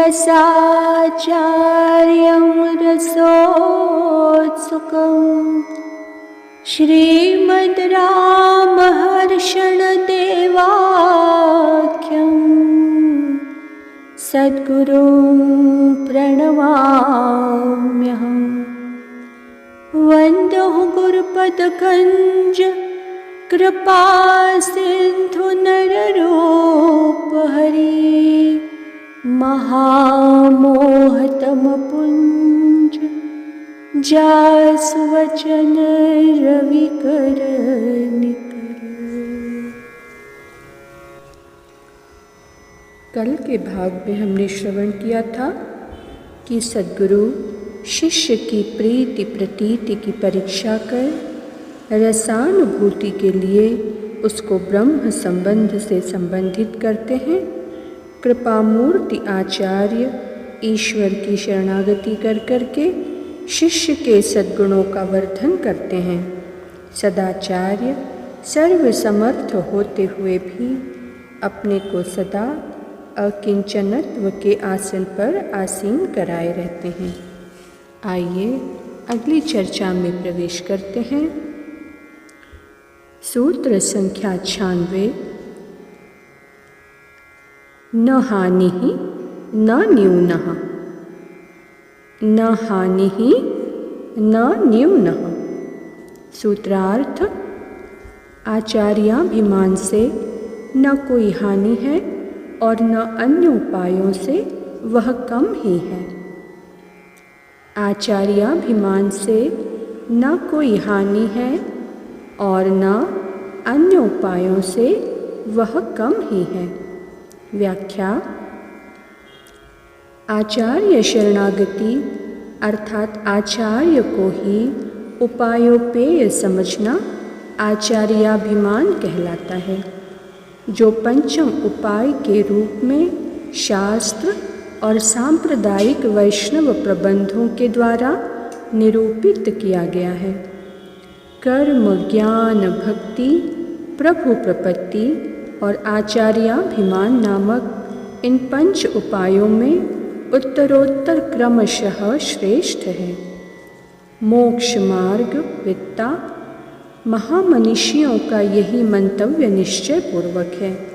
रसाचार्यं रसोत्सुकम् श्रीमद् रामहर्षणदेवाख्यं सद्गुरुं प्रणमाम्यहम्। वन्दे गुरुपदकञ्ज कृपा सिन्धु नररूपहरि महामोहतमपुञ्ज जासुवचन रविकर निकर। कल के भाग में हमने श्रवण किया था कि सद्गुरु शिष्य की प्रीति प्रतीति की परीक्षा कर रसानुभूति के लिए उसको ब्रह्म संबंध से संबंधित करते हैं। कृपामूर्ति आचार्य ईश्वर की शरणागति कर करके शिष्य के सद्गुणों का वर्धन करते हैं। सदाचार्य सर्वसमर्थ होते हुए भी अपने को सदा अकिंचनत्व के आसन पर आसीन कराए रहते हैं। आइए अगली चर्चा में प्रवेश करते हैं। सूत्र संख्या 96। न हानिः न न्यूनः। न हानिः न न्यूनः। सूत्रार्थ, आचार्याभिमान से न कोई हानि है और न अन्य उपायों से वह कम ही है। आचार्याभिमान से न कोई हानि है और न अन्य उपायों से वह कम ही है। व्याख्या। आचार्य शरणागति अर्थात आचार्य को ही उपायोपेय समझना आचार्याभिमान कहलाता है, जो पंचम उपाय के रूप में शास्त्र और सांप्रदायिक वैष्णव प्रबंधों के द्वारा निरूपित किया गया है। कर्म, ज्ञान, भक्ति, प्रभु प्रपत्ति और आचार्याभिमान नामक इन पंच उपायों में उत्तरोत्तर क्रमशः श्रेष्ठ है। मोक्ष मार्ग वित्ता महामनीषियों का यही मंतव्य निश्चय पूर्वक है।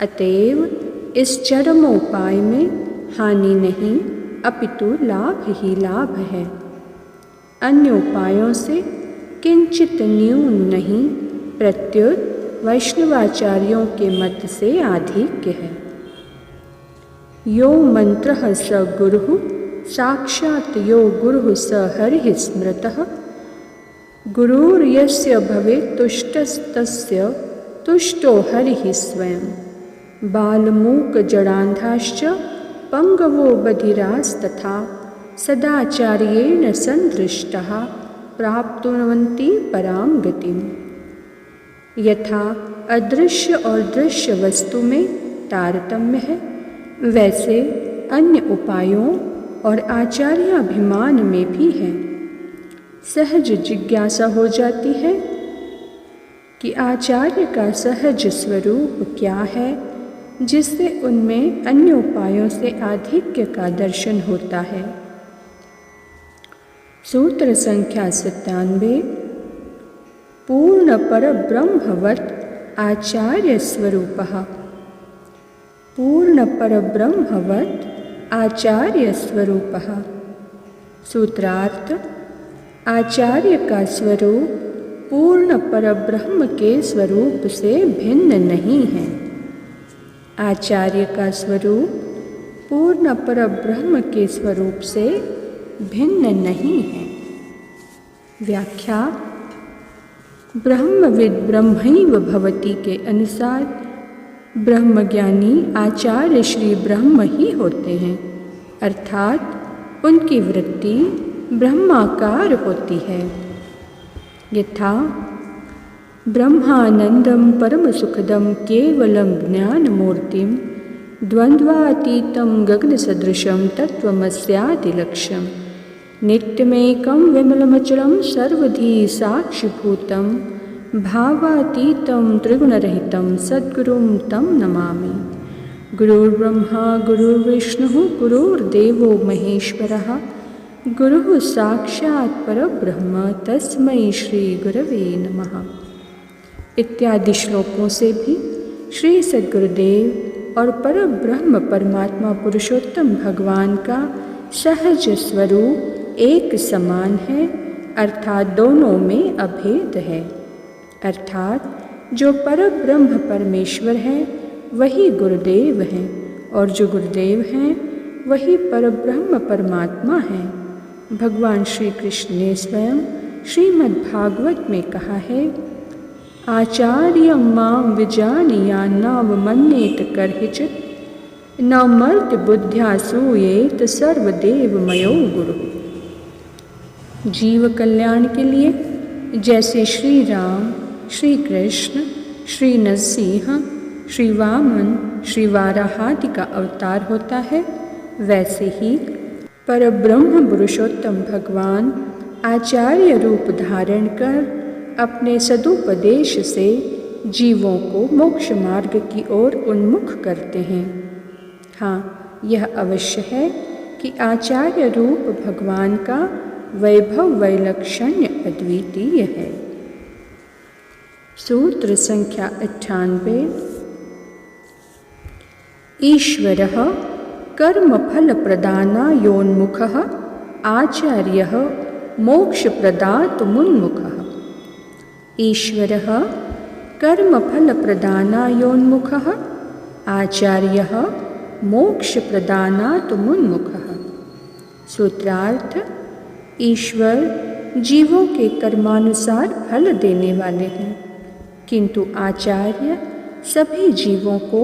अतएव इस चरमोपाय में हानि नहीं अपितु लाभ ही लाभ है। अन्य उपायों से किंचित न्यून नहीं, प्रत्युत वैष्णवाचार्यों के मत से आधिक्य है। यो मंत्रः स गुरुः साक्षात् यो गुरुः स हरिः स्मृतः। गुरुर्यस्य भवेत् तुष्टस्तस्य तुष्टो हरिः स्वयं। बालमूकजडान्धाश्च पंगवो बधिरास्तथा सदाचार्येण संदृष्टः प्राप्नुवन्ति परां गतिम्। यथा अदृश्य और दृश्य वस्तु में तारतम्य है, वैसे अन्य उपायों और आचार्याभिमान में भी है। सहज जिज्ञासा हो जाती है कि आचार्य का सहज स्वरूप क्या है, जिससे उनमें अन्य उपायों से आधिक्य का दर्शन होता है। सूत्र संख्या 97। पूर्ण परब्रह्मवत् आचार्य स्वरूपः। पूर्ण परब्रह्मवत् आचार्य स्वरूपः। सूत्रार्थ, आचार्य का स्वरूप पूर्ण परब्रह्म के स्वरूप से भिन्न नहीं है। आचार्य का स्वरूप पूर्ण परब्रह्म के स्वरूप से भिन्न नहीं है। व्याख्या। ब्रह्मविद ब्रह्मैव भवति के अनुसार ब्रह्मज्ञानी आचार्य श्री ब्रह्म ही होते हैं, अर्थात उनकी वृत्ति ब्रह्माकार होती है। यथा ब्रह्मानंदम परमसुखदम केवलम ज्ञानमूर्तिम द्वंद्वातीतं गगनसदृशं तत्त्वमस्यादिलक्ष्यं नित्यमेकं विमलमचलं सर्वधी साक्षिभूतं भावातीतं त्रिगुणरहितं सद्गुरुं तं नमामि। गुरुर्ब्रह्मा गुरुर्विष्णुः गुरुर्देवो महेश्वरः गुरुः साक्षात् परब्रह्म तस्मै श्री गुरवे नमः इत्यादि श्लोकों से भी श्री सद्गुरुदेव और परब्रह्म परमात्मा पुरुषोत्तम भगवान का सहज स्वरूप एक समान है, अर्थात दोनों में अभेद है। अर्थात जो परब्रह्म परमेश्वर है वही गुरुदेव हैं और जो गुरुदेव हैं वही परब्रह्म परमात्मा हैं। भगवान श्री कृष्ण ने स्वयं श्रीमद् भागवत में कहा है, आचार्यं मां विजानीयान्नावमन्येत कर्हिचित् न मर्त्य बुद्ध्या सूयेत सर्वदेवमयो गुरु। जीव कल्याण के लिए जैसे श्री राम, श्री कृष्ण, श्री नरसिंह, श्री वामन, श्री वाराहादि का अवतार होता है, वैसे ही परब्रह्म पुरुषोत्तम भगवान आचार्य रूप धारण कर अपने सदुपदेश से जीवों को मोक्ष मार्ग की ओर उन्मुख करते हैं। हाँ, यह अवश्य है कि आचार्य रूप भगवान का वैभव वैलक्षण्य अद्वितीय है। सूत्र संख्या 98। ईश्वरः कर्मफलप्रदानायोन्मुखः आचार्यः मोक्षप्रदातुमुन्मुखः। ईश्वरः कर्मफलप्रदानायोन्मुखः आचार्यः मोक्षप्रदानातुमुन्मुखः। सूत्रार्थ, ईश्वर जीवों के कर्मानुसार फल देने वाले हैं, किंतु आचार्य सभी जीवों को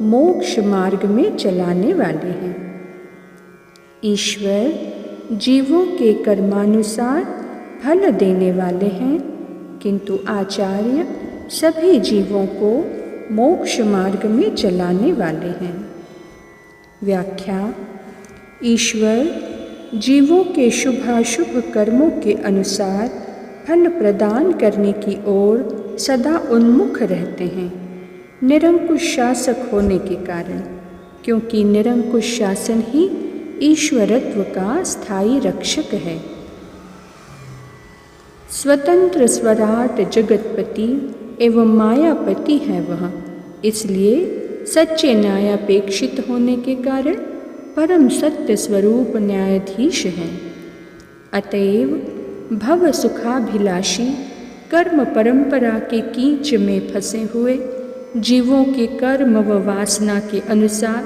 मोक्ष मार्ग में चलाने वाले हैं। ईश्वर जीवों के कर्मानुसार फल देने वाले हैं, किंतु आचार्य सभी जीवों को मोक्ष मार्ग में चलाने वाले हैं। व्याख्या, ईश्वर जीवों के शुभाशुभ कर्मों के अनुसार फल प्रदान करने की ओर सदा उन्मुख रहते हैं, निरंकुश शासक होने के कारण, क्योंकि निरंकुश शासन ही ईश्वरत्व का स्थायी रक्षक है। स्वतंत्र स्वराट जगतपति एवं मायापति है वह, इसलिए सच्चे न्यायापेक्षित होने के कारण परम सत्य स्वरूप न्यायाधीश हैं। अतएव भव सुखाभिलाषी कर्म परंपरा के कीच में फंसे हुए जीवों के कर्म व वासना के अनुसार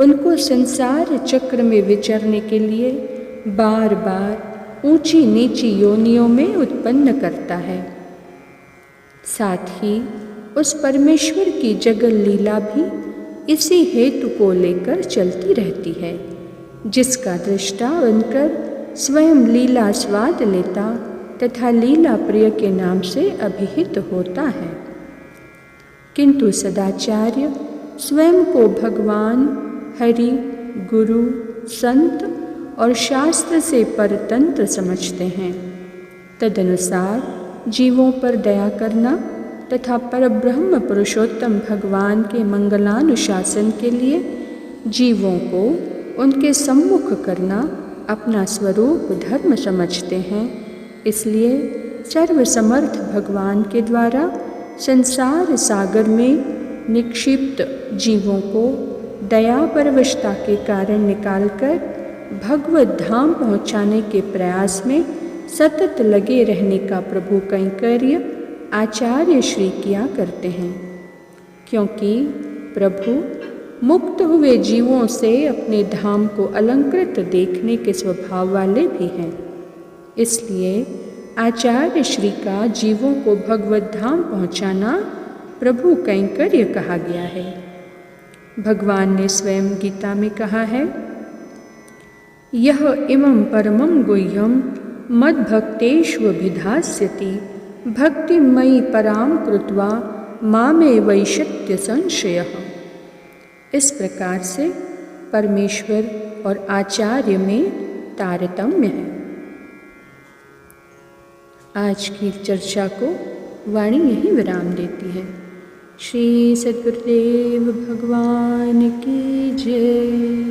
उनको संसार चक्र में विचरने के लिए बार बार ऊंची नीची योनियों में उत्पन्न करता है। साथ ही उस परमेश्वर की जगल लीला भी इसी हेतु को लेकर चलती रहती है, जिसका दृष्टा बनकर स्वयं लीला स्वाद लेता तथा लीला प्रिय के नाम से अभिहित होता है। किंतु सदाचार्य स्वयं को भगवान, हरि, गुरु, संत और शास्त्र से परतंत्र समझते हैं। तदनुसार जीवों पर दया करना तथा परब्रह्म पुरुषोत्तम भगवान के मंगलानुशासन के लिए जीवों को उनके सम्मुख करना अपना स्वरूप धर्म समझते हैं। इसलिए सर्वसमर्थ भगवान के द्वारा संसार सागर में निक्षिप्त जीवों को दया परवशता के कारण निकालकर भगवत धाम पहुँचाने के प्रयास में सतत लगे रहने का प्रभु कैंकर्य आचार्य श्री किया करते हैं, क्योंकि प्रभु मुक्त हुए जीवों से अपने धाम को अलंकृत देखने के स्वभाव वाले भी हैं। इसलिए आचार्य श्री का जीवों को भगवत धाम पहुँचाना प्रभु कैंकर्य कहा गया है। भगवान ने स्वयं गीता में कहा है, यह इमं परमं गुह्यं मद्भक्तेष्वभिधास्यति भक्तिमयि पराम कृत्वा मामे वैशत्य संशयः। इस प्रकार से परमेश्वर और आचार्य में तारतम्य है। आज की चर्चा को वाणी यही विराम देती है। श्री सद्गुरुदेव भगवान की जय।